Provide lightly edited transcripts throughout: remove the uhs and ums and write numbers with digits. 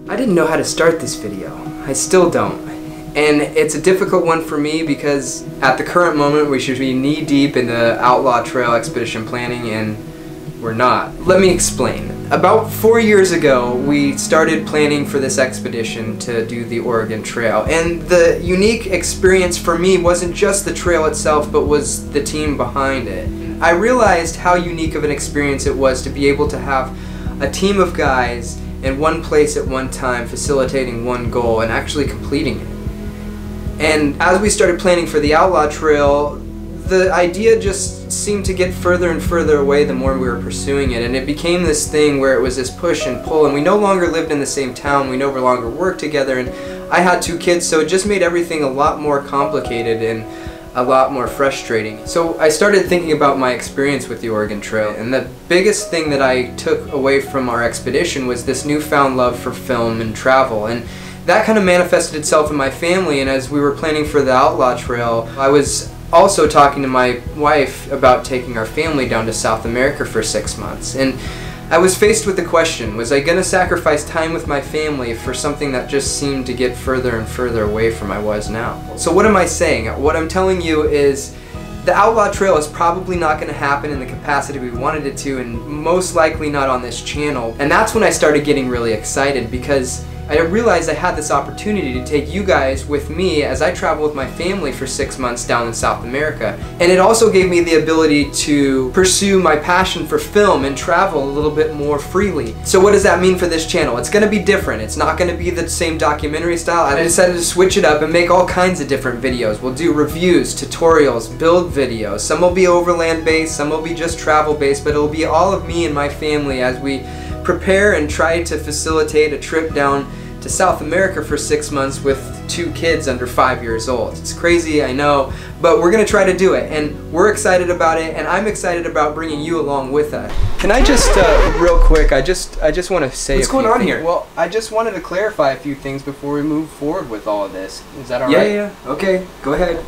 I didn't know how to start this video. I still don't. And it's a difficult one for me because at the current moment we should be knee-deep into Outlaw Trail expedition planning, and we're not. Let me explain. About 4 years ago we started planning for this expedition to do the Oregon Trail, and the unique experience for me wasn't just the trail itself but was the team behind it. I realized how unique of an experience it was to be able to have a team of guys in one place at one time facilitating one goal and actually completing it. And as we started planning for the Outlaw Trail, the idea just seemed to get further and further away the more we were pursuing it, and it became this thing where it was this push and pull, and we no longer lived in the same town, we no longer worked together, and I had 2 kids, so it just made everything a lot more complicated and a lot more frustrating. So I started thinking about my experience with the Oregon Trail, and the biggest thing that I took away from our expedition was this newfound love for film and travel, and that kind of manifested itself in my family. And as we were planning for the Outlaw Trail, I was also talking to my wife about taking our family down to South America for 6 months, and I was faced with the question, was I going to sacrifice time with my family for something that just seemed to get further and further away from I was now? So what am I saying? What I'm telling you is the Outlaw Trail is probably not going to happen in the capacity we wanted it to, and most likely not on this channel. And that's when I started getting really excited, because I realized I had this opportunity to take you guys with me as I travel with my family for 6 months down in South America. And it also gave me the ability to pursue my passion for film and travel a little bit more freely. So what does that mean for this channel? It's going to be different. It's not going to be the same documentary style. I decided to switch it up and make all kinds of different videos. We'll do reviews, tutorials, build videos. Some will be overland based, some will be just travel based, but it'll be all of me and my family as we prepare and try to facilitate a trip down to South America for 6 months with 2 kids under 5 years old. It's crazy, I know, but we're gonna try to do it, and we're excited about it, and I'm excited about bringing you along with us. Can I just, real quick, I just want to say what's going on here? Well, I just wanted to clarify a few things before we move forward with all of this. Is that all right? Yeah, okay, go ahead.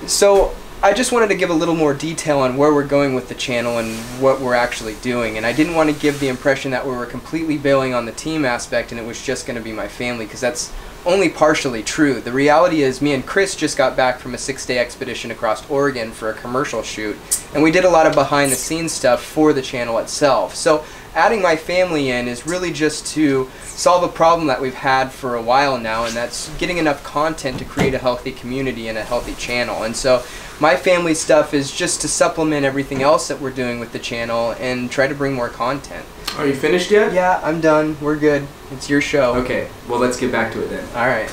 So, I just wanted to give a little more detail on where we're going with the channel and what we're actually doing, and I didn't want to give the impression that we were completely bailing on the team aspect and it was just going to be my family, because that's only partially true. The reality is me and Chris just got back from a 6-day expedition across Oregon for a commercial shoot, and we did a lot of behind the scenes stuff for the channel itself. So adding my family in is really just to solve a problem that we've had for a while now, and that's getting enough content to create a healthy community and a healthy channel. And so my family stuff is just to supplement everything else that we're doing with the channel and try to bring more content. Are you finished yet? Yeah, I'm done. We're good. It's your show. Okay, well, let's get back to it then. Alright.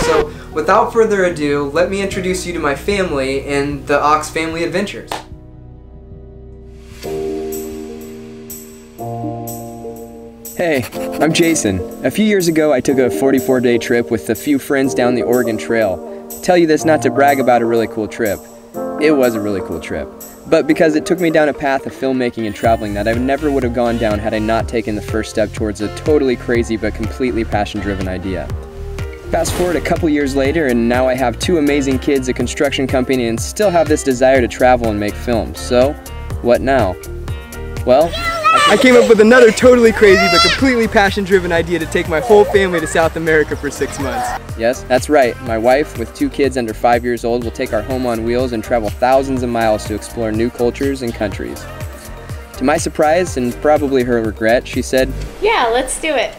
So, without further ado, let me introduce you to my family and the OX Family Adventures. Hey, I'm Jason. A few years ago I took a 44-day trip with a few friends down the Oregon Trail. I tell you this not to brag about a really cool trip. It was a really cool trip, but because it took me down a path of filmmaking and traveling that I never would have gone down had I not taken the first step towards a totally crazy but completely passion-driven idea. Fast forward a couple years later, and now I have 2 amazing kids, a construction company, and still have this desire to travel and make films. So, what now? Well, I came up with another totally crazy but completely passion-driven idea to take my whole family to South America for 6 months. Yes, that's right. My wife, with 2 kids under 5 years old, will take our home on wheels and travel thousands of miles to explore new cultures and countries. To my surprise, and probably her regret, she said, "Yeah, let's do it."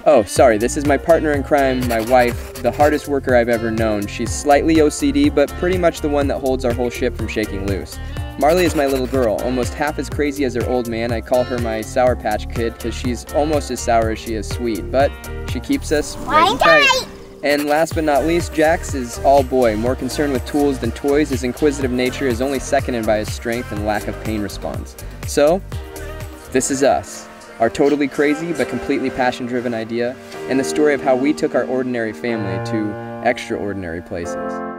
Oh, sorry, this is my partner in crime, my wife, the hardest worker I've ever known. She's slightly OCD, but pretty much the one that holds our whole ship from shaking loose. Marley is my little girl, almost half as crazy as her old man. I call her my Sour Patch Kid because she's almost as sour as she is sweet, but she keeps us right and tight. And last but not least, Jax is all boy, more concerned with tools than toys. His inquisitive nature is only seconded by his strength and lack of pain response. So, this is us, our totally crazy but completely passion-driven idea, and the story of how we took our ordinary family to extraordinary places.